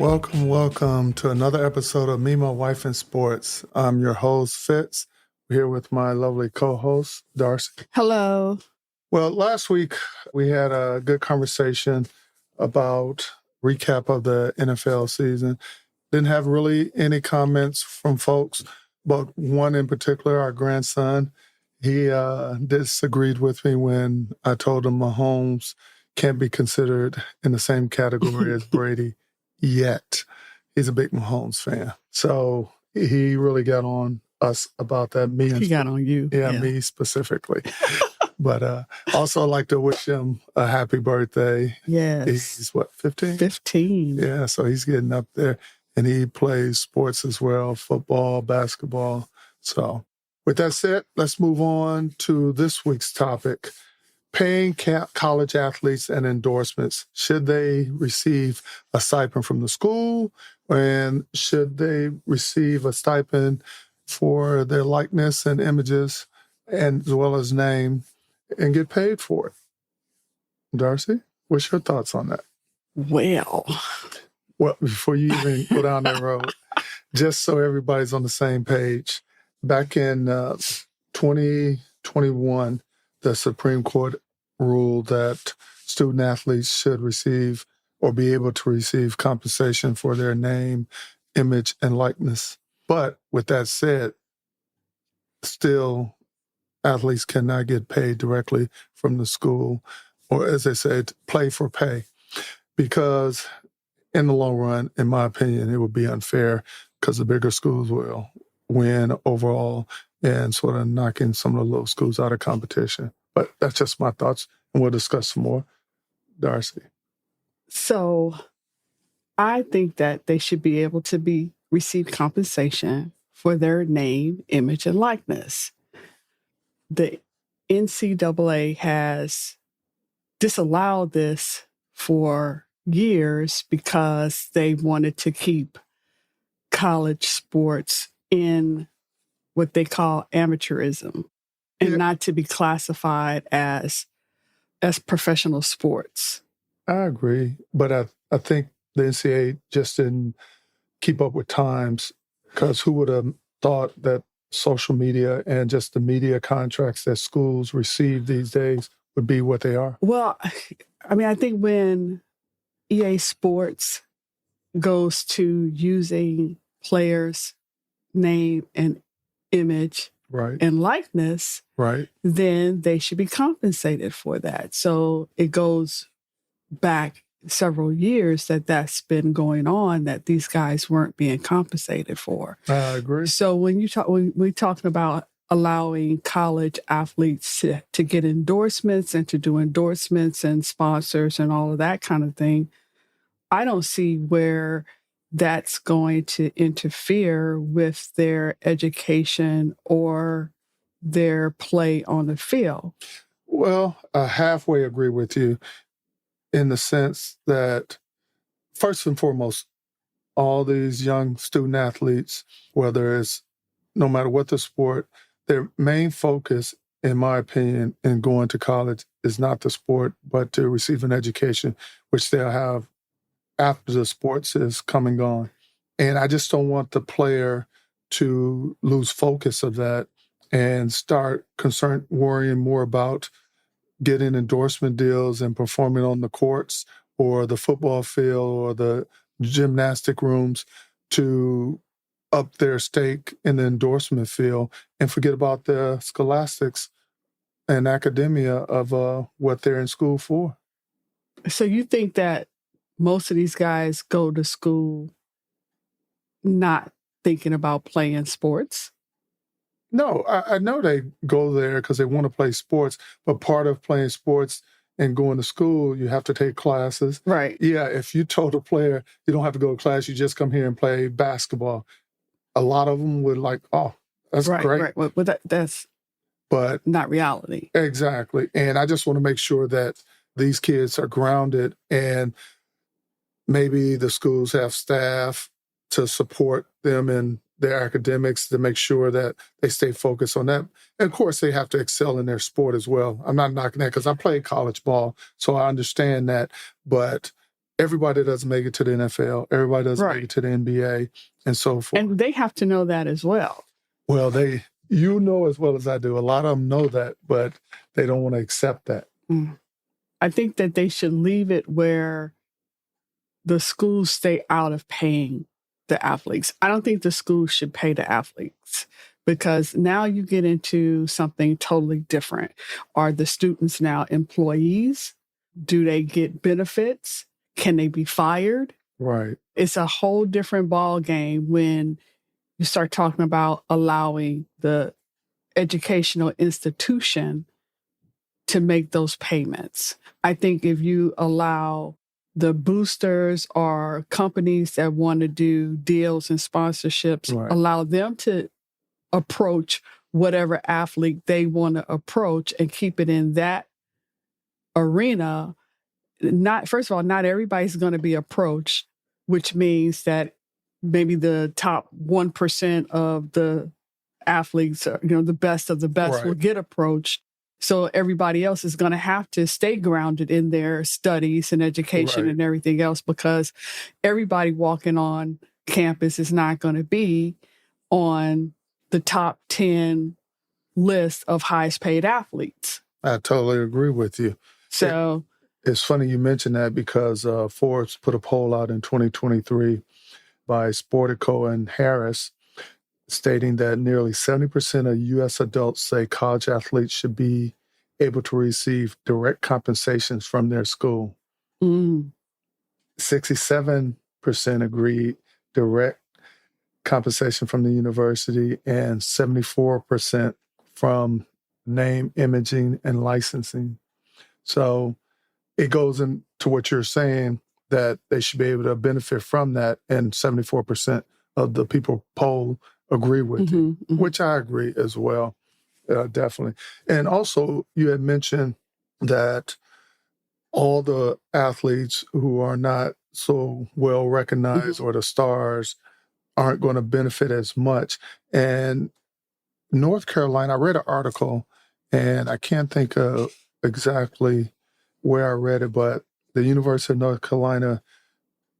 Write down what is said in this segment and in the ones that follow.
Welcome to another episode of Me, My Wife, and Sports. I'm your host, Fitz. We're here with my lovely co-host, Darcy. Hello. Well, last week we had a good conversation about recap of the NFL season. Didn't have really any comments from folks, but one in particular, our grandson, he disagreed with me when I told him Mahomes can't be considered in the same category as Brady yet. He's a big Mahomes fan. So he really got on us about that. He got on you. Yeah, me specifically. But also I'd like to wish him a happy birthday. Yes. He's what, 15? 15. Yeah, so he's getting up there. And he plays sports as well, football, basketball. So with that said, let's move on to this week's topic. Paying college athletes and endorsements. Should they receive a stipend from the school? And should they receive a stipend for their likeness and images, and as well as name, and get paid for it? Darcy, what's your thoughts on that? Well, before you even go down that road, just so everybody's on the same page, back in 2021, the Supreme Court ruled that student athletes should receive or be able to receive compensation for their name, image, and likeness. But with that said, still, athletes cannot get paid directly from the school, or as they said, play for pay, because in the long run, in my opinion, it would be unfair because the bigger schools will win overall and sort of knocking some of the little schools out of competition. But that's just my thoughts, and we'll discuss some more. Darcy. So I think that they should be able to receive compensation for their name, image, and likeness. The NCAA has disallowed this for years because they wanted to keep college sports in what they call amateurism and not to be classified as professional sports. I agree, but I think the NCAA just didn't keep up with times, because who would have thought that social media and just the media contracts that schools receive these days would be what they are? Well, I mean, I think when EA Sports goes to using players' name and image and likeness, then they should be compensated for that. So it goes back several years that's been going on, that these guys weren't being compensated for. I agree. So when we're talking about allowing college athletes to get endorsements and to do endorsements and sponsors and all of that kind of thing, I don't see where that's going to interfere with their education or their play on the field. Well, I halfway agree with you in the sense that, first and foremost, all these young student athletes, whether it's no matter what the sport, their main focus, in my opinion, in going to college is not the sport, but to receive an education, which they'll have after the sports is come and gone. And I just don't want the player to lose focus of that and start worrying more about getting endorsement deals and performing on the courts or the football field or the gymnastic rooms to up their stake in the endorsement field and forget about the scholastics and academia of what they're in school for. So you think that most of these guys go to school not thinking about playing sports? No, I know they go there because they want to play sports, but part of playing sports and going to school, you have to take classes. Right. Yeah, if you told a player you don't have to go to class, you just come here and play basketball, a lot of them would like, oh, that's great. Right. Well, that's not reality. Exactly. And I just want to make sure that these kids are grounded, and maybe the schools have staff to support them in their academics to make sure that they stay focused on that. And of course, they have to excel in their sport as well. I'm not knocking that because I played college ball, so I understand that. But everybody doesn't make it to the NFL. Everybody doesn't make it to the NBA and so forth. And they have to know that as well. Well, you know as well as I do. A lot of them know that, but they don't want to accept that. I think that they should leave it where the schools stay out of paying the athletes. I don't think the schools should pay the athletes, because now you get into something totally different. Are the students now employees? Do they get benefits? Can they be fired? Right. It's a whole different ball game when you start talking about allowing the educational institution to make those payments. I think if you allow the boosters or companies that want to do deals and sponsorships, allow them to approach whatever athlete they want to approach and keep it in that arena. First of all, not everybody's going to be approached, which means that maybe the top 1% of the athletes, the best of the best will get approached. So everybody else is going to have to stay grounded in their studies and education and everything else, because everybody walking on campus is not going to be on the top 10 list of highest paid athletes. I totally agree with you. So it's funny you mentioned that, because Forbes put a poll out in 2023 by Sportico and Harris, stating that nearly 70% of U.S. adults say college athletes should be able to receive direct compensations from their school. 67% agreed direct compensation from the university, and 74% from name, imaging, and licensing. So it goes into what you're saying, that they should be able to benefit from that, and 74% of the people polled agree with you, which I agree as well, definitely. And also, you had mentioned that all the athletes who are not so well recognized or the stars aren't going to benefit as much. And North Carolina, I read an article, and I can't think of exactly where I read it, but the University of North Carolina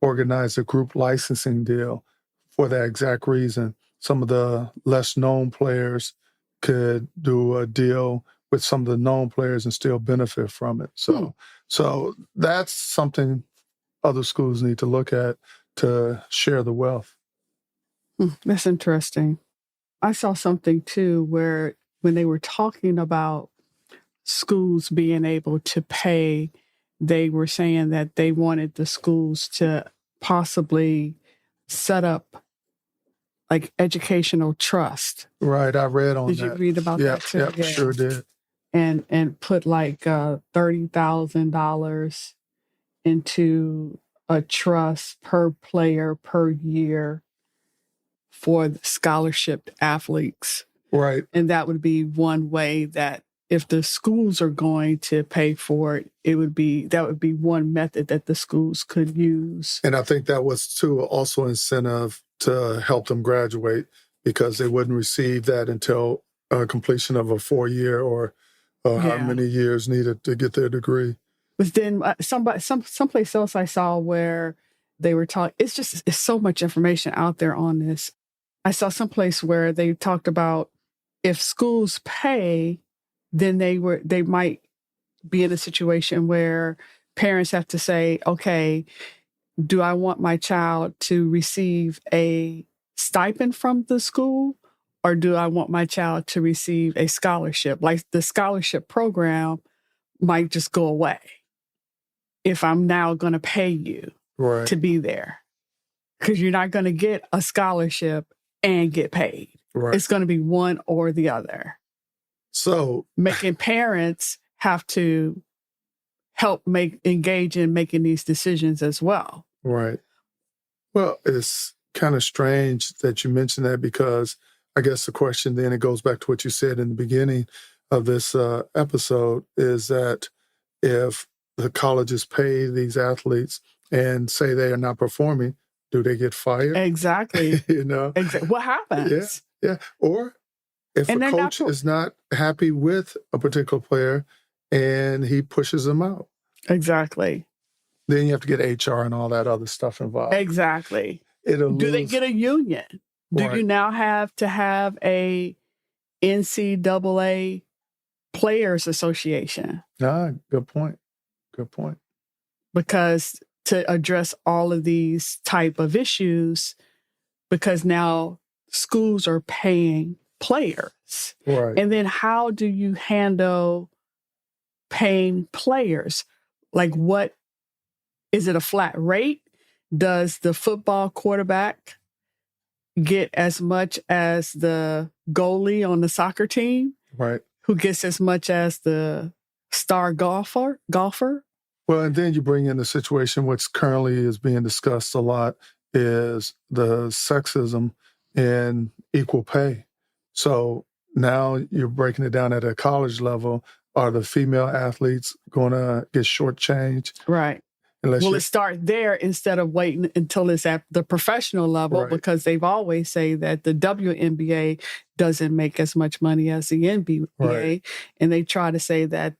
organized a group licensing deal for that exact reason. Some of the less known players could do a deal with some of the known players and still benefit from it. So that's something other schools need to look at to share the wealth. That's interesting. I saw something too where when they were talking about schools being able to pay, they were saying that they wanted the schools to possibly set up like educational trust. Right, I read on that. Did you read about that too? Yeah, sure did. And put like $30,000 into a trust per player per year for the scholarship athletes. Right. And that would be one way that if the schools are going to pay for it, that would be one method that the schools could use. And I think that was too also incentive to help them graduate, because they wouldn't receive that until completion of a 4-year or how many years needed to get their degree. But then someplace else I saw where they were talking, it's so much information out there on this. I saw someplace where they talked about if schools pay, then they might be in a situation where parents have to say, okay, do I want my child to receive a stipend from the school, or do I want my child to receive a scholarship? Like the scholarship program might just go away if I'm now going to pay you to be there, because you're not going to get a scholarship and get paid. Right. It's going to be one or the other. So making parents have to engage in making these decisions as well. Right. Well, it's kind of strange that you mentioned that, because I guess the question then, it goes back to what you said in the beginning of this episode, is that if the colleges pay these athletes and say they are not performing, do they get fired? Exactly. Exactly. What happens? Yeah. Or if a coach is not happy with a particular player and he pushes them out. Exactly. Then you have to get HR and all that other stuff involved. Exactly. Do they get a union? Do Right. you now have to have a NCAA Players Association? Good point. Good point. Because to address all of these type of issues, because now schools are paying players. Right. And then how do you handle paying players? Like, what is it, a flat rate? Does the football quarterback get as much as the goalie on the soccer team? Right. Who gets as much as the star golfer? Well, and then you bring in the situation which currently is being discussed a lot is the sexism in equal pay. So now you're breaking it down at a college level. Are the female athletes going to get shortchanged? Right. Will it start there instead of waiting until it's at the professional level? Right. Because they've always say that the WNBA doesn't make as much money as the NBA. Right. And they try to say that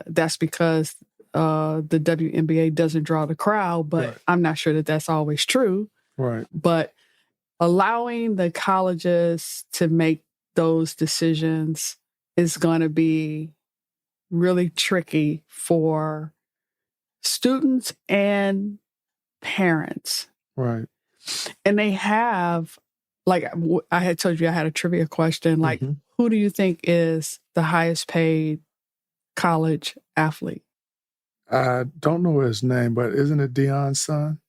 that's because the WNBA doesn't draw the crowd, but right. I'm not sure that that's always true. Right. But allowing the colleges to make those decisions is going to be really tricky for students and parents. Right. And they have, like I had told you, I had a trivia question, like, who do you think is the highest paid college athlete? I don't know his name, but isn't it Deion's son?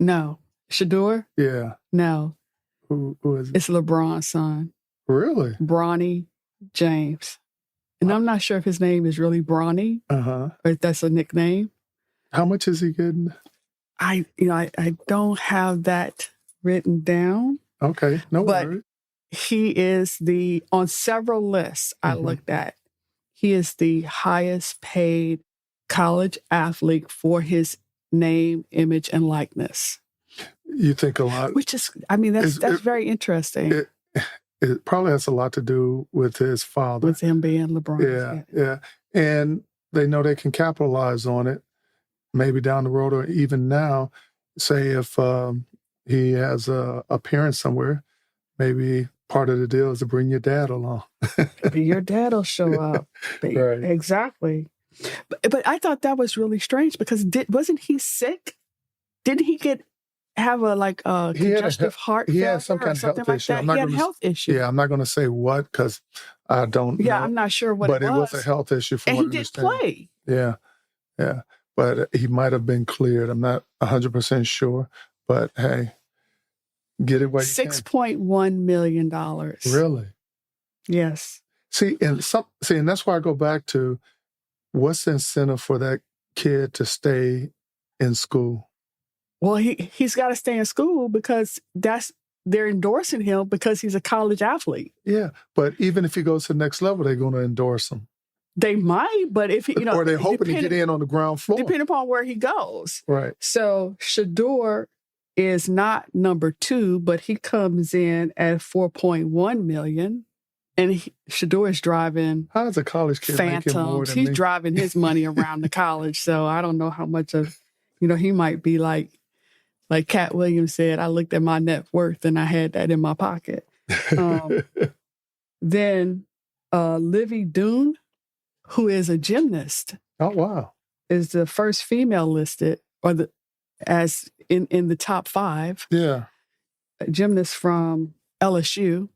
No. Shador? Yeah. No. Who is it? It's LeBron's son. Really? Bronny James. And I'm not sure if his name is really Bronny or if that's a nickname. How much is he getting? I don't have that written down. Okay, no worries. He is on several lists I looked at, he is the highest paid college athlete for his name, image, and likeness. You think a lot? Which is, that's very interesting. It probably has a lot to do with his father. With him being LeBron. Yeah. And they know they can capitalize on it. Maybe down the road or even now, say if he has a appearance somewhere, maybe part of the deal is to bring your dad along. Maybe your dad will show up. Right. Exactly. But I thought that was really strange because wasn't he sick? Didn't he have a congestive heart failure? He had some kind of health issue. He had a health issue. Yeah, I'm not going to say what because I don't know. Yeah, I'm not sure what it was. But it was a health issue for him. And he did play. Yeah. But he might have been cleared. I'm not 100% sure. But hey, get it what you can. $6.1 million. Really? Yes. See, and that's why I go back to what's the incentive for that kid to stay in school? Well, he's got to stay in school because they're endorsing him because he's a college athlete. Yeah, but even if he goes to the next level, they're going to endorse him. They might, but if or they're hoping to get in on the ground floor, depending upon where he goes. Right. So Shador is not number 2, but he comes in at $4.1 million, and Shador is driving. How does a college kid Phantoms. Make more than He's me? driving his money around the college, so I don't know how much of, he might be like Cat Williams said. I looked at my net worth and I had that in my pocket. Then Livy Dunne, who is a gymnast. Oh, wow. Is the first female listed as in the top 5. Yeah. A gymnast from LSU.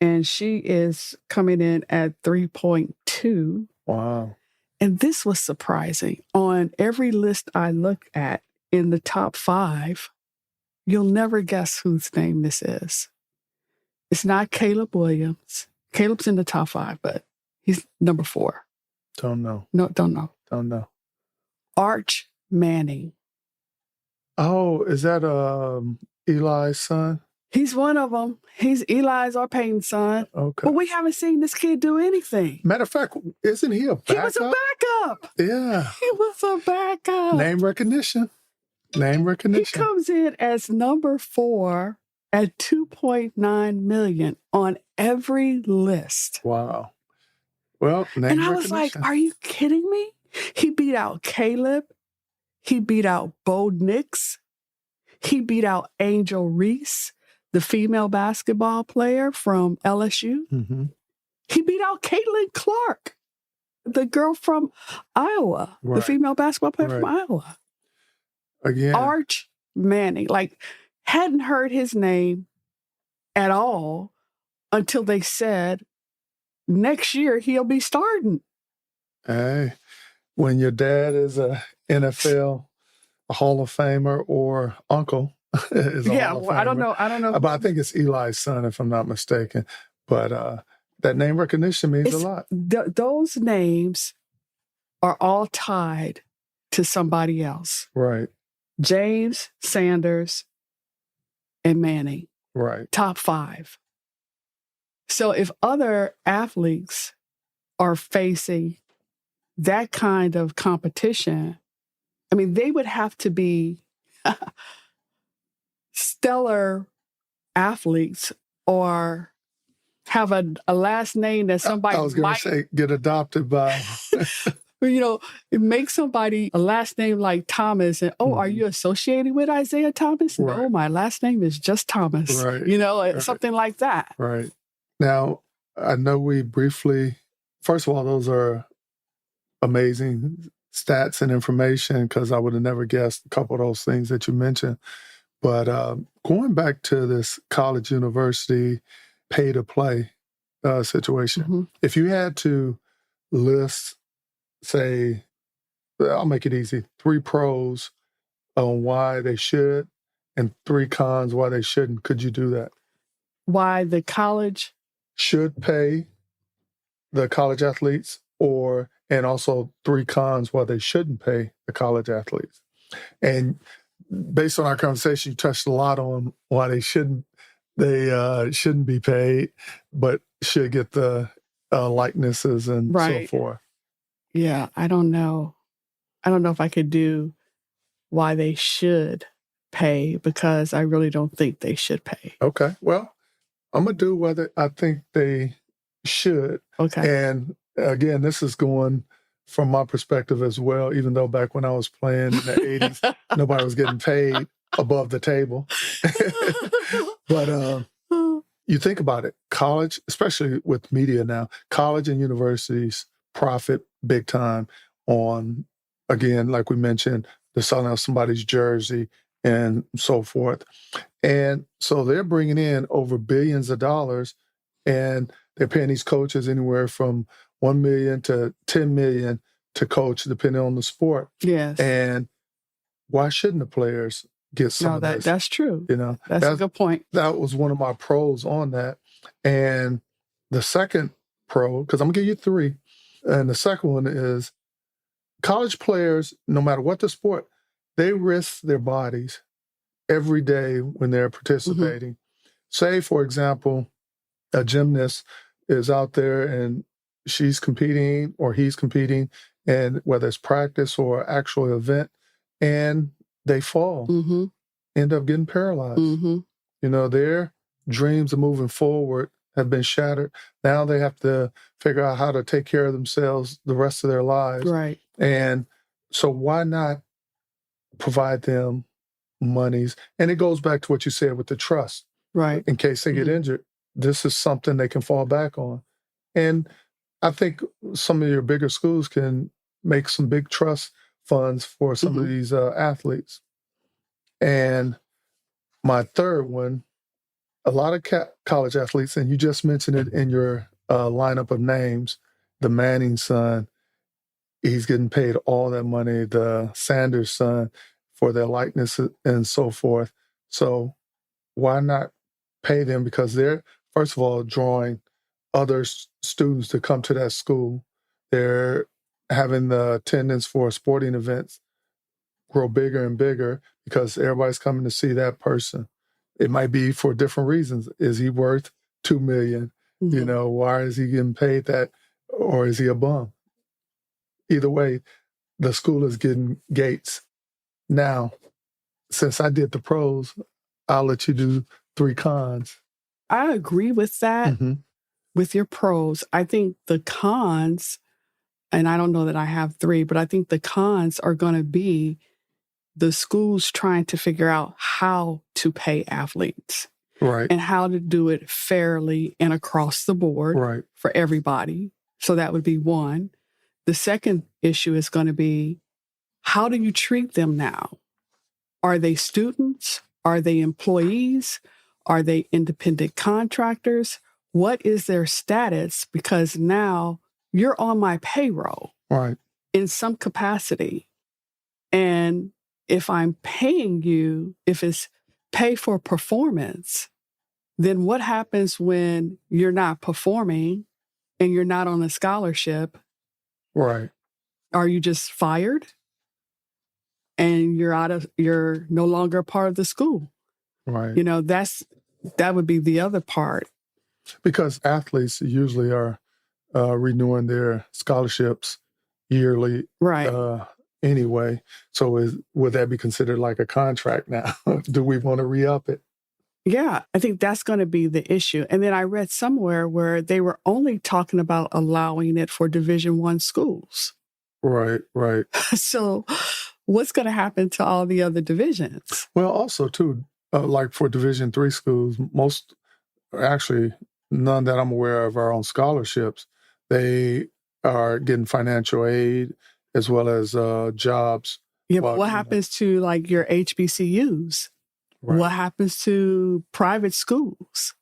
And she is coming in at 3.2. Wow. And this was surprising. On every list I look at in the top 5, you'll never guess whose name this is. It's not Caleb Williams. Caleb's in the top 5, but he's number 4. Don't know. No, don't know. Don't know. Arch Manning. Oh, is that Eli's son? He's one of them. He's Eli's or Peyton's son. Okay. But we haven't seen this kid do anything. Matter of fact, isn't he a backup? He was a backup. Yeah. He was a backup. Name recognition. He comes in as number 4 at $2.9 million on every list. Wow. Well, name recognition. And I was like, are you kidding me? He beat out Caleb. He beat out Bo Nix. He beat out Angel Reese, the female basketball player from LSU. Mm-hmm. He beat out Caitlin Clark, the girl from Iowa, the female basketball player from Iowa. Again, Arch Manning, like, hadn't heard his name at all until they said next year he'll be starting. Hey, when your dad is a NFL Hall of Famer or uncle is a Hall of Famer. I don't know. But I think it's Eli's son, if I'm not mistaken. But that name recognition means a lot. Those names are all tied to somebody else. Right. James, Sanders, and Manning. Right. Top 5. So if other athletes are facing that kind of competition, I mean, they would have to be stellar athletes or have a last name that somebody I was going to say get adopted by. Make somebody a last name like Thomas and, are you associated with Isaiah Thomas? Right. No, my last name is just Thomas. Right. Something like that. Right. Now, I know we briefly, first of all, those are amazing stats and information because I would have never guessed a couple of those things that you mentioned. But going back to this college university pay to play situation, if you had to list, say, I'll make it easy, 3 pros on why they should and 3 cons why they shouldn't, could you do that? Why the college should pay the college athletes, and also 3 cons why they shouldn't pay the college athletes. And based on our conversation, you touched a lot on why they shouldn't be paid, but should get the likenesses and so forth. Yeah, I don't know. I don't know if I could do why they should pay because I really don't think they should pay. Okay. Well, I'm going to do whether I think they should. Okay. And again, this is going from my perspective as well, even though back when I was playing in the 80s, nobody was getting paid above the table. But you think about it, college, especially with media now, college and universities profit big time on, again, like we mentioned, the selling of somebody's jersey and so forth. And so they're bringing in over billions of dollars, and they're paying these coaches anywhere from $1 million to $10 million to coach, depending on the sport. Yes. And why shouldn't the players get some of this? That's true. That's a good point. That was one of my pros on that. And the second pro, because I'm going to give you 3, and the second one is college players, no matter what the sport, they risk their bodies every day when they're participating. Say, for example, a gymnast is out there and she's competing or he's competing, and whether it's practice or actual event, and they fall, end up getting paralyzed. Their dreams of moving forward have been shattered. Now they have to figure out how to take care of themselves the rest of their lives. Right. And so why not provide them monies? And it goes back to what you said with the trust. Right. In case they get injured, this is something they can fall back on. And I think some of your bigger schools can make some big trust funds for some of these athletes. And my third one, a lot of college athletes, and you just mentioned it in your lineup of names, the Manning son, he's getting paid all that money, the Sanders son, for their likeness and so forth. So why not pay them? Because they're, first of all, drawing other students to come to that school. They're having the attendance for sporting events grow bigger and bigger because everybody's coming to see that person. It might be for different reasons. Is he worth $2 million? Why is he getting paid that? Or is he a bum? Either way, the school is getting gates. Now, since I did the pros, I'll let you do 3 cons. I agree with that, with your pros. I think the cons, and I don't know that I have 3, but I think the cons are going to be the schools trying to figure out how to pay athletes. Right. And how to do it fairly and across the board for everybody. So that would be one. The second issue is going to be, how do you treat them now? Are they students? Are they employees? Are they independent contractors? What is their status? Because now you're on my payroll in some capacity. And if I'm paying you, if it's pay for performance, then what happens when you're not performing and you're not on a scholarship? Right. Are you just fired? And you're no longer a part of the school. Right. That would be the other part. Because athletes usually are renewing their scholarships yearly. Right. Anyway. So would that be considered like a contract now? Do we want to re-up it? Yeah, I think that's going to be the issue. And then I read somewhere where they were only talking about allowing it for Division I schools. Right. So what's going to happen to all the other divisions? Well, also, too, like for Division III schools, most, actually, none that I'm aware of are on scholarships. They are getting financial aid as well as jobs. Yeah, but what happens to like your HBCUs? Right. What happens to private schools?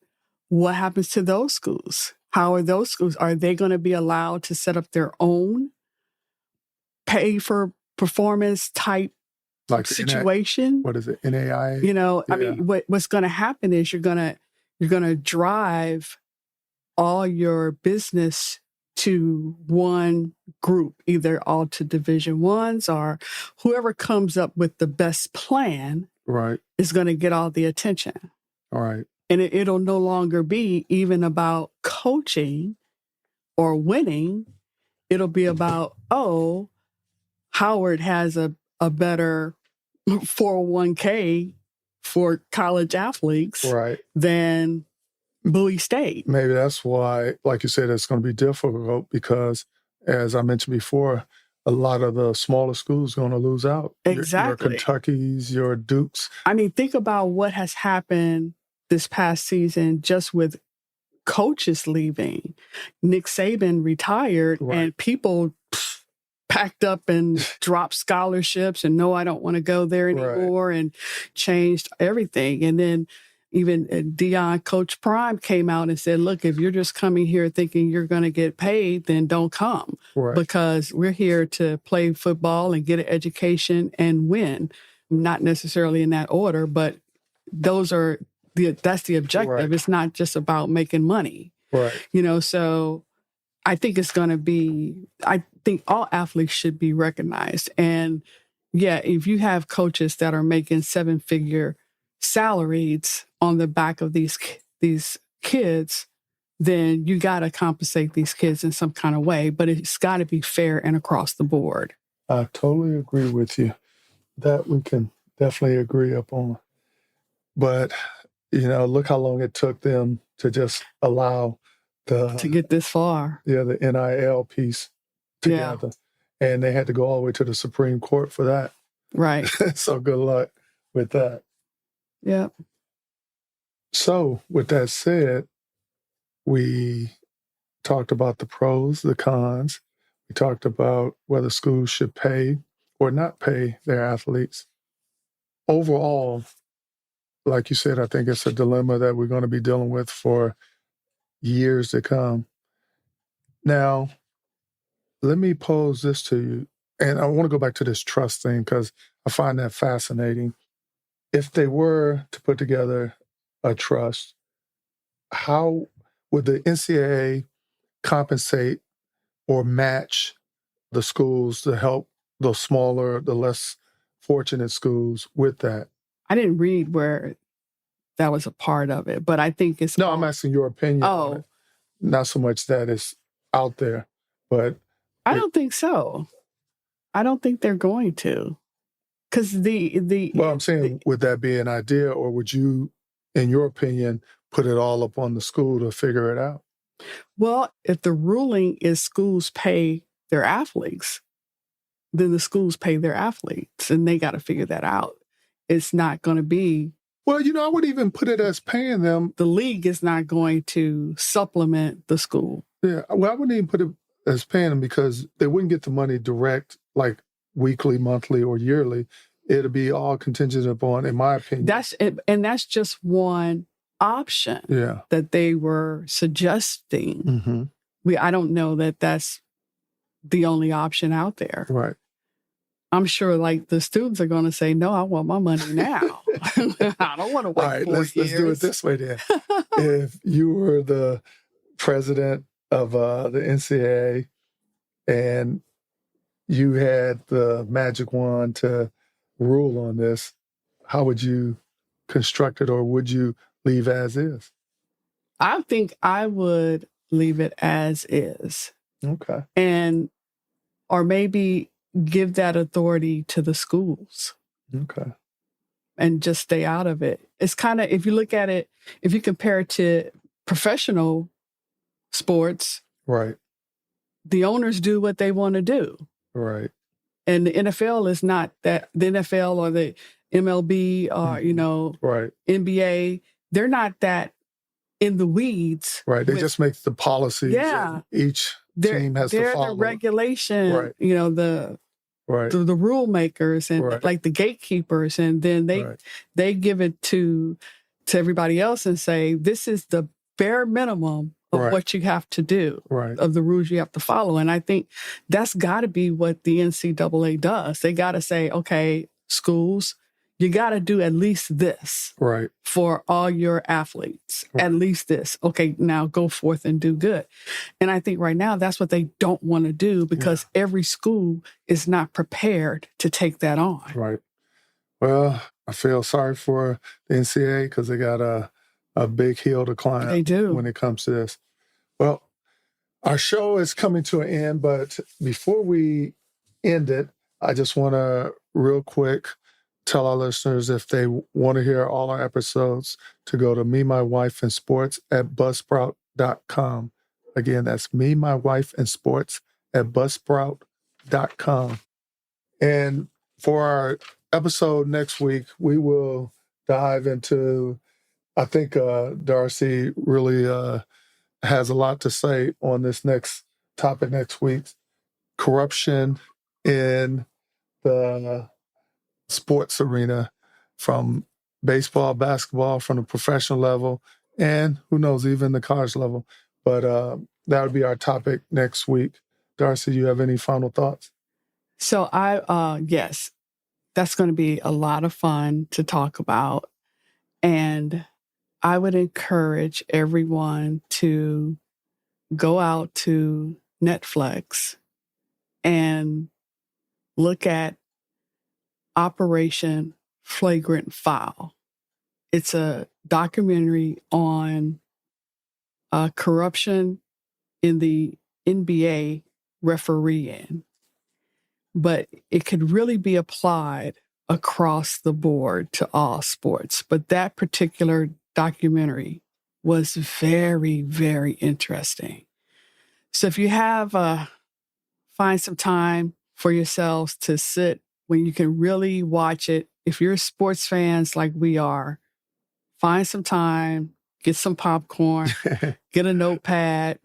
What happens to those schools? How are those schools? Are they going to be allowed to set up their own pay for performance type like situation? What is it? NAI? I mean, what's going to happen is you're going to drive all your business to one group, either all to Division I's, or whoever comes up with the best plan is going to get all the attention. All right. And it'll no longer be even about coaching or winning. It'll be about, Howard has a better 401k for college athletes than Bowie State. Maybe that's why, like you said, it's going to be difficult because, as I mentioned before, a lot of the smaller schools are going to lose out. Exactly. Your Kentuckys, your Dukes. I mean, think about what has happened this past season just with coaches leaving. Nick Saban retired and people packed up and dropped scholarships and no, I don't want to go there anymore and changed everything. And then even Deion, Coach Prime came out and said, look, if you're just coming here thinking you're going to get paid, then don't come because we're here to play football and get an education and win. Not necessarily in that order, but that's the objective. It's not just about making money. So I think it's going to be, I think all athletes should be recognized. And yeah, if you have coaches that are making 7-figure salaries on the back of these kids, then you got to compensate these kids in some kind of way, but it's got to be fair and across the board. I totally agree with you. That we can definitely agree upon. But, look how long it took them to just allow to get this far. Yeah, the NIL piece together. Yeah. And they had to go all the way to the Supreme Court for that. Right. So good luck with that. Yeah. So with that said, we talked about the pros, the cons. We talked about whether schools should pay or not pay their athletes. Overall, like you said, I think it's a dilemma that we're going to be dealing with for years to come. Now, let me pose this to you. And I want to go back to this trust thing because I find that fascinating. If they were to put together a trust, how would the NCAA compensate or match the schools to help the smaller, the less fortunate schools with that? I didn't read where that was a part of it, but I think it's... No, I'm asking your opinion on it. Not so much that it's out there, but... I don't think so. I don't think they're going to. Because Well, I'm saying, would that be an idea, or would you, in your opinion, put it all up on the school to figure it out? Well, if the ruling is schools pay their athletes, then the schools pay their athletes, and they got to figure that out. It's not going to be. Well, I would even put it as paying them. The league is not going to supplement the school. Yeah. Well, I wouldn't even put it as paying them because they wouldn't get the money direct, like weekly, monthly, or yearly. It'll be all contingent upon, in my opinion. That's just one option that they were suggesting. Mm-hmm. I don't know that that's the only option out there. Right. I'm sure like the students are going to say, no, I want my money now. I don't want to wait. All right, let's do it this way then. If you were the president of the NCAA and you had the magic wand to rule on this, how would you construct it, or would you leave as is? I think I would leave it as is. Okay. Or maybe give that authority to the schools. Okay. And just stay out of it. It's kind of, if you look at it, if you compare it to professional sports, right, the owners do what they want to do. Right. And the NFL is not that. The NFL or the MLB or, right, NBA, they're not that in the weeds. Right. They just make the policies. Yeah. Each team has to follow. They're the regulation, right, the rule makers and like the gatekeepers. And then they give it to everybody else and say, this is the bare minimum of what you have to do, of the rules you have to follow. And I think that's got to be what the NCAA does. They got to say, okay, schools, you got to do at least this for all your athletes, at least this. Okay, now go forth and do good. And I think right now that's what they don't want to do because every school is not prepared to take that on. Right. Well, I feel sorry for the NCAA because they got a big hill to climb. They do. When it comes to this. Well, our show is coming to an end, but before we end it, I just want to real quick tell our listeners if they want to hear all our episodes to go to Me, My Wife, and Sports at buzzsprout.com. Again, that's Me, My Wife, and Sports at buzzsprout.com. And for our episode next week, we will dive into, I think Darcy really has a lot to say on this next topic next week, corruption in the sports arena, from baseball, basketball, from the professional level, and who knows, even the college level. But that would be our topic next week. Darcy, you have any final thoughts? So yes, that's going to be a lot of fun to talk about. And I would encourage everyone to go out to Netflix and look at Operation Flagrant Foul. It's a documentary on corruption in the NBA refereeing, but it could really be applied across the board to all sports. But that particular documentary was very, very interesting. So if you have, find some time for yourselves to sit when you can really watch it. If you're sports fans like we are, find some time, get some popcorn, get a notepad,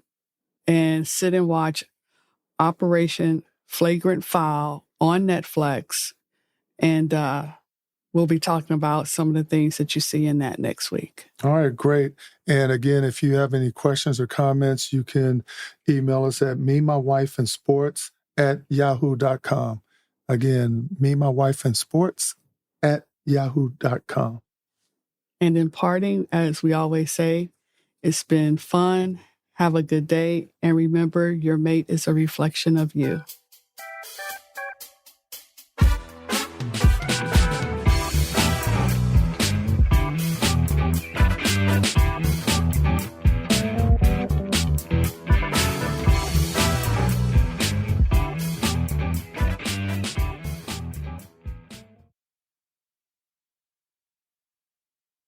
and sit and watch Operation Flagrant Foul on Netflix. And we'll be talking about some of the things that you see in that next week. All right, great. And again, if you have any questions or comments, you can email us at memywifeandsports at yahoo.com. Again, memywifeandsports at yahoo.com. And in parting, as we always say, it's been fun. Have a good day. And remember, your mate is a reflection of you.